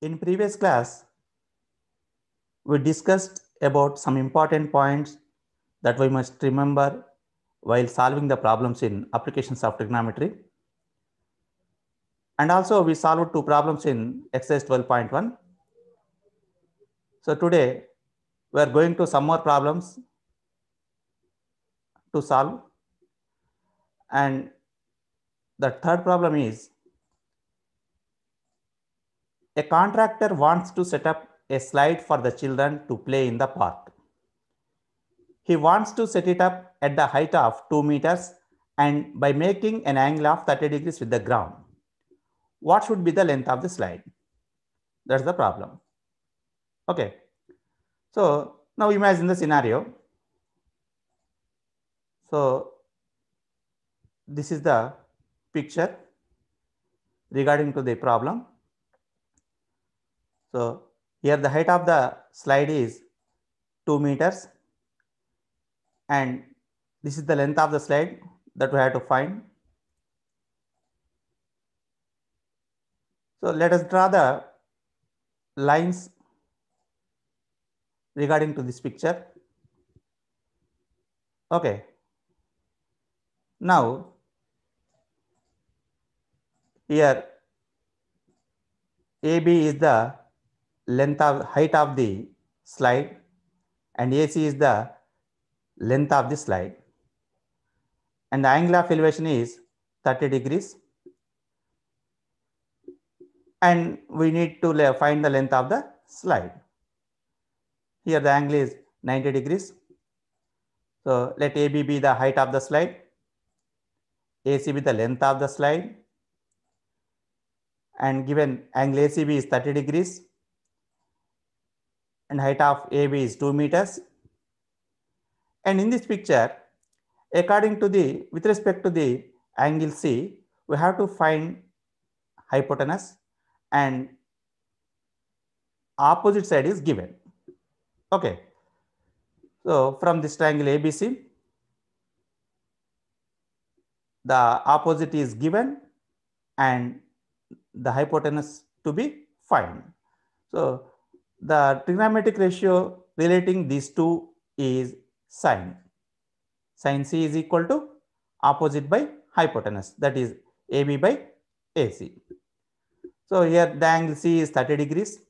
In previous class, we discussed about some important points that we must remember while solving the problems in applications of trigonometry. And also we solved two problems in exercise 12.1. So today we are going to some more problems to solve. And the third problem is a contractor wants to set up a slide for the children to play in the park. He wants to set it up at the height of 2 meters and by making an angle of 30 degrees with the ground. What should be the length of the slide? That's the problem. Okay. So now imagine the scenario. So this is the picture regarding to the problem. So here the height of the slide is 2 meters and this is the length of the slide that we have to find. So let us draw the lines regarding to this picture. Okay. Now here AB is the length of height of the slide and AC is the length of the slide and the angle of elevation is 30 degrees and we need to find the length of the slide. Here the angle is 90 degrees. So let AB be the height of the slide, AC be the length of the slide and given angle ACB is 30 degrees and height of AB is 2 meters. And in this picture, according to with respect to the angle C, we have to find hypotenuse and opposite side is given. Okay. So from this triangle ABC, the opposite is given and the hypotenuse to be found. So the trigonometric ratio relating these two is sine. Sine C is equal to opposite by hypotenuse, that is AB by AC. So here the angle C is 30 degrees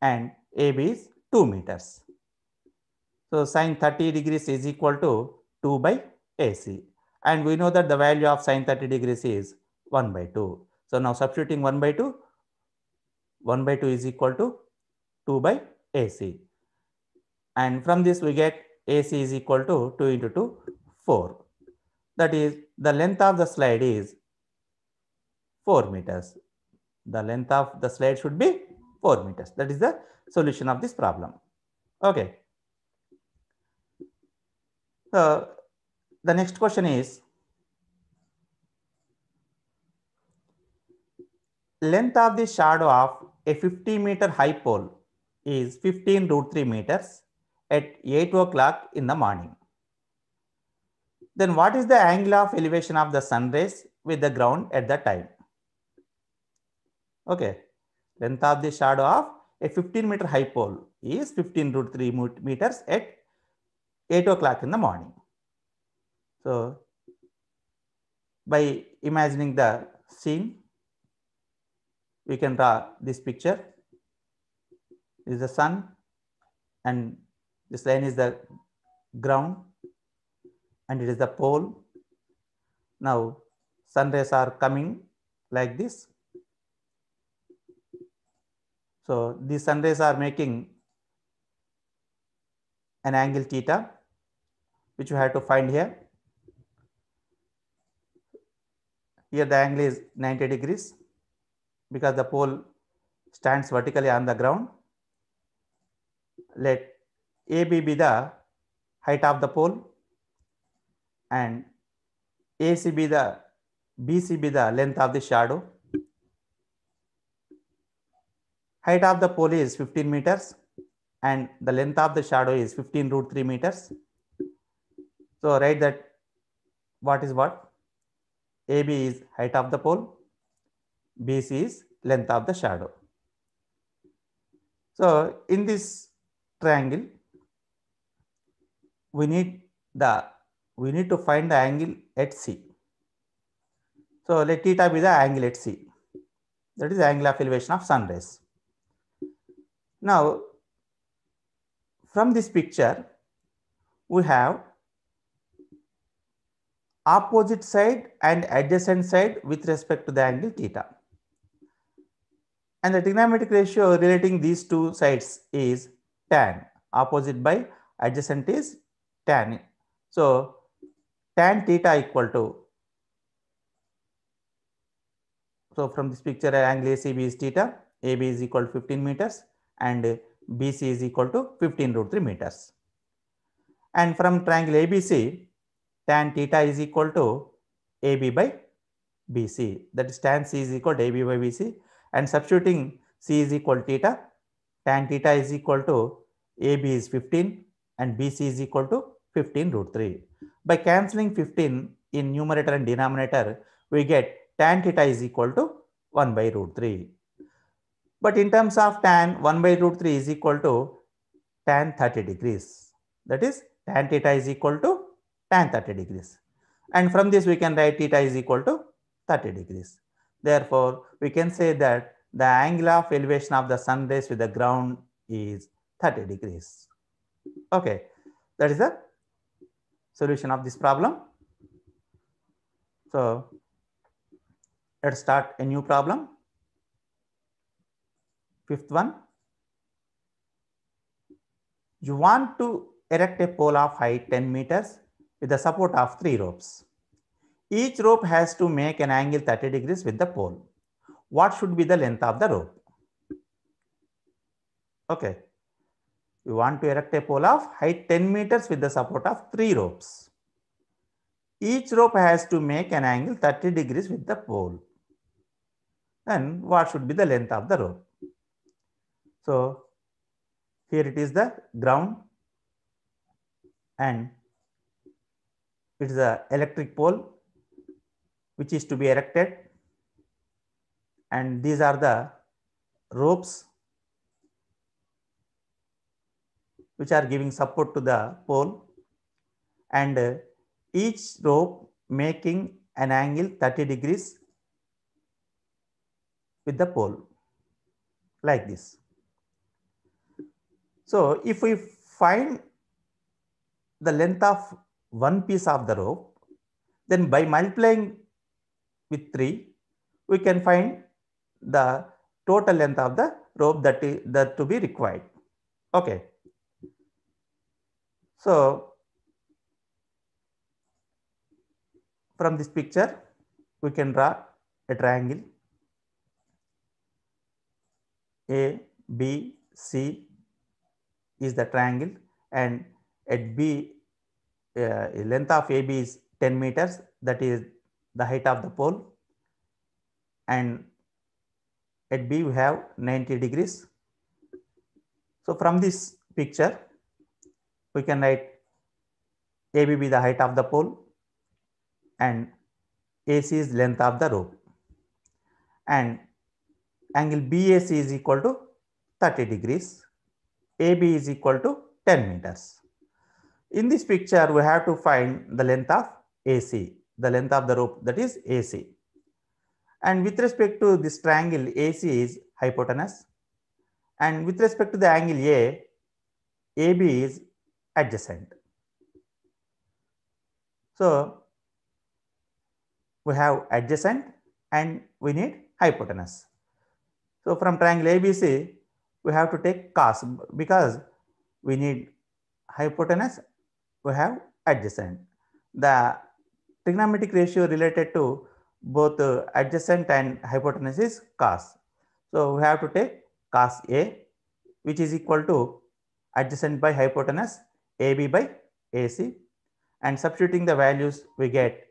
and AB is 2 meters. So sine 30 degrees is equal to 2 by AC. And we know that the value of sine 30 degrees is 1 by 2. So now substituting 1 by 2, 1 by 2 is equal to 2 by AC. And from this we get AC is equal to 2 into 2, 4. That is the length of the slide is 4 meters. The length of the slide should be 4 meters. That is the solution of this problem. Okay. So the next question is, length of the shadow of a 50-meter high pole is 15√3 meters at 8 o'clock in the morning. Then what is the angle of elevation of the sun rays with the ground at that time? Okay, length of the shadow of a 15-meter high pole is 15√3 meters at 8 o'clock in the morning. So by imagining the scene, we can draw this picture. This is the sun and this line is the ground and it is the pole. Now sun rays are coming like this. So these sun rays are making an angle theta, which we have to find here. Here the angle is 90 degrees because the pole stands vertically on the ground. Let AB be the height of the pole and BC be the length of the shadow. Height of the pole is 15 meters and the length of the shadow is 15√3 meters. So write that what is what? AB is height of the pole, BC is length of the shadow. So in this triangle, we need to find the angle at C. So let theta be the angle at C. That is the angle of elevation of sun rays. Now, from this picture, we have opposite side and adjacent side with respect to the angle theta. And the trigonometric ratio relating these two sides is tan. Opposite by adjacent is tan. So tan theta equal to, so from this picture angle ACB is theta, AB is equal to 15 meters and BC is equal to 15√3 meters. And from triangle ABC, tan theta is equal to AB by BC. That is tan C is equal to AB by BC. And substituting C is equal to theta, tan theta is equal to AB is 15 and BC is equal to 15√3. By cancelling 15 in numerator and denominator, we get tan theta is equal to 1/√3. But in terms of tan, 1/√3 is equal to tan 30 degrees. That is tan theta is equal to tan 30 degrees. And from this we can write theta is equal to 30 degrees. Therefore, we can say that the angle of elevation of the sun rays with the ground is 30 degrees. Okay, that is the solution of this problem. So let's start a new problem. Fifth one. You want to erect a pole of height 10 meters with the support of 3 ropes. Each rope has to make an angle 30 degrees with the pole. What should be the length of the rope? Okay. We want to erect a pole of height 10 meters with the support of 3 ropes. Each rope has to make an angle 30 degrees with the pole. Then what should be the length of the rope? So here it is the ground and it is the electric pole which is to be erected, and these are the ropes which are giving support to the pole, and each rope making an angle 30 degrees with the pole like this. So if we find the length of one piece of the rope, then by multiplying with 3, we can find the total length of the rope that to be required. Okay. So from this picture, we can draw a triangle A, B, C is the triangle, and at B, length of AB is 10 meters, that is the height of the pole, and at B we have 90 degrees. So from this picture, we can write AB be the height of the pole and AC is length of the rope, and angle BAC is equal to 30 degrees, AB is equal to 10 meters. In this picture, we have to find the length of AC, the length of the rope, that is AC. And with respect to this triangle, AC is hypotenuse, and with respect to the angle A, AB is adjacent. So we have adjacent and we need hypotenuse. So from triangle ABC, we have to take cos because we need hypotenuse, we have adjacent. The trigonometric ratio related to both adjacent and hypotenuse is cos. So we have to take cos A, which is equal to adjacent by hypotenuse AB by AC, and substituting the values we get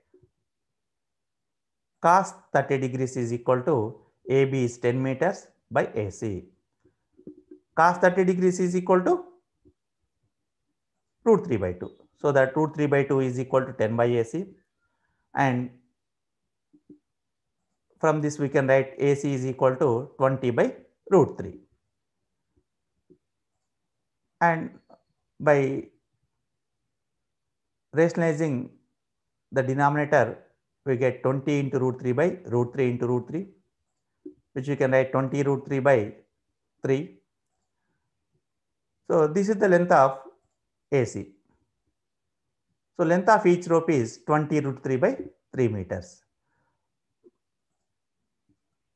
cos 30 degrees is equal to AB is 10 meters by AC. Cos 30 degrees is equal to root 3 by 2. So that root 3 by 2 is equal to 10 by AC, and from this we can write AC is equal to 20 by root 3. And by rationalizing the denominator, we get 20 into root 3 by root 3 into root 3, which we can write 20 root 3 by 3. So this is the length of AC. So length of each rope is 20 root 3 by 3 meters.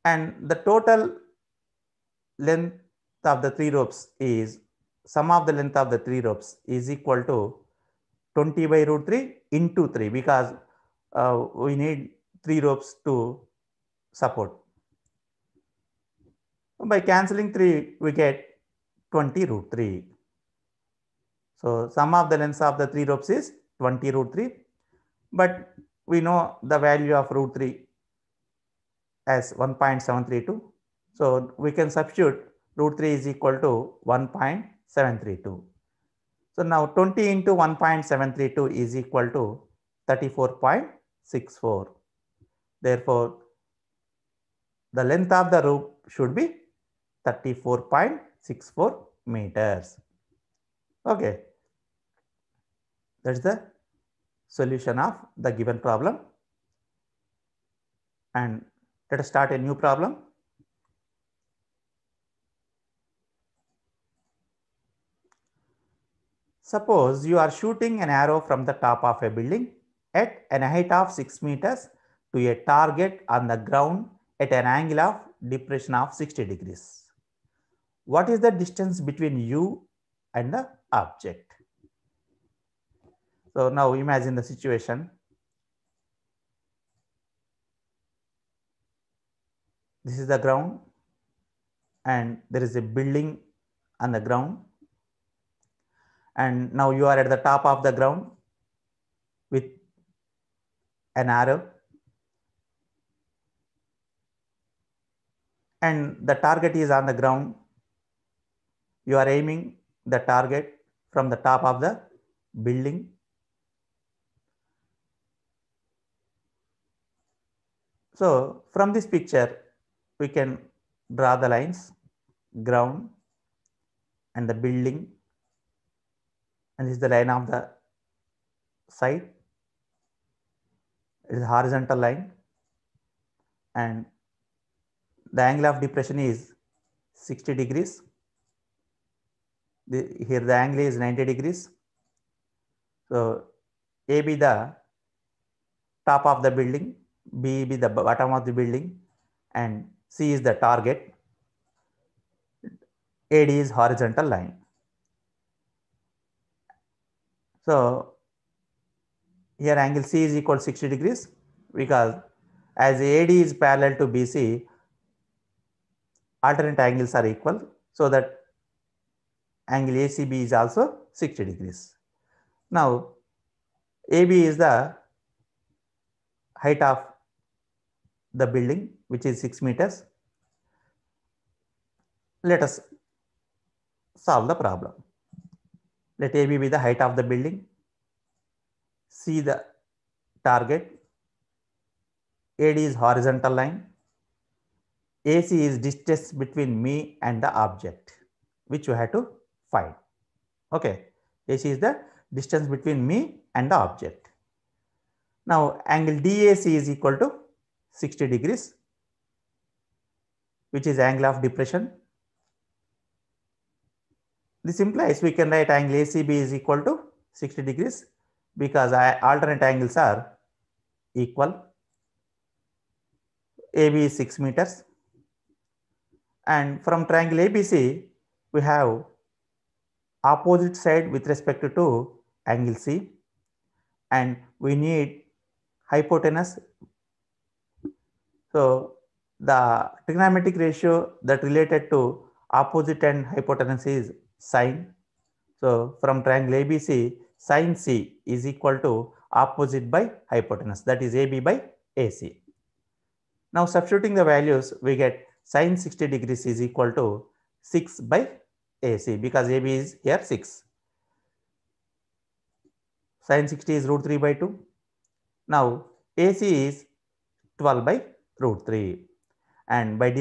And the total length of the 3 ropes is, sum of the length of the 3 ropes is equal to 20 by root 3 into 3, because we need 3 ropes to support. By cancelling 3, we get 20 root 3. So sum of the lengths of the 3 ropes is 20 root 3, but we know the value of root 3 as 1.732. So we can substitute root 3 is equal to 1.732. So now 20 into 1.732 is equal to 34.64. Therefore, the length of the rope should be 34.64 meters. Okay. That's the solution of the given problem. And let us start a new problem. Suppose you are shooting an arrow from the top of a building at an height of 6 meters to a target on the ground at an angle of depression of 60 degrees. What is the distance between you and the object? So now imagine the situation. This is the ground and there is a building on the ground, and now you are at the top of the ground with an arrow, and the target is on the ground. You are aiming the target from the top of the building. So from this picture, we can draw the lines, ground and the building, and this is the line of the side. It is a horizontal line, and the angle of depression is 60 degrees. Here the angle is 90 degrees. So A be the top of the building, B be the bottom of the building, and C is the target. AD is horizontal line. So here angle C is equal to 60 degrees, because as AD is parallel to BC, alternate angles are equal, so that angle ACB is also 60 degrees. Now AB is the height of the building, which is 6 meters. Let us solve the problem. Let AB be the height of the building, C the target, AD is horizontal line, AC is distance between me and the object, which you have to find. Okay, AC is the distance between me and the object. Now angle DAC is equal to 60 degrees, which is angle of depression. This implies we can write angle ACB is equal to 60 degrees, because alternate angles are equal. AB is 6 meters, and from triangle ABC we have opposite side with respect to angle C, and we need hypotenuse. So the trigonometric ratio that related to opposite and hypotenuse is sine. So from triangle ABC, sine C is equal to opposite by hypotenuse, that is AB by AC. Now substituting the values, we get sine 60 degrees is equal to 6 by AC, because AB is here 6. Sine 60 is root 3 by 2. Now AC is 12 by root 3. And by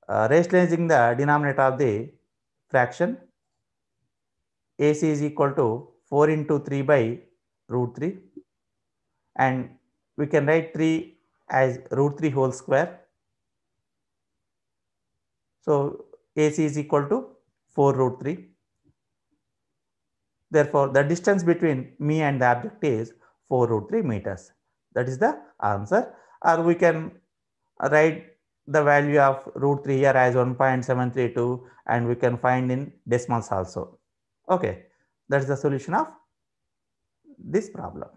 rationalizing the denominator of the fraction, AC is equal to 4 into 3 by root 3, and we can write 3 as root 3 whole square. So AC is equal to 4 root 3. Therefore, the distance between me and the object is 4 root 3 meters. That is the answer. Or we can write the value of root 3 here as 1.732, and we can find in decimals also. Okay, that's the solution of this problem.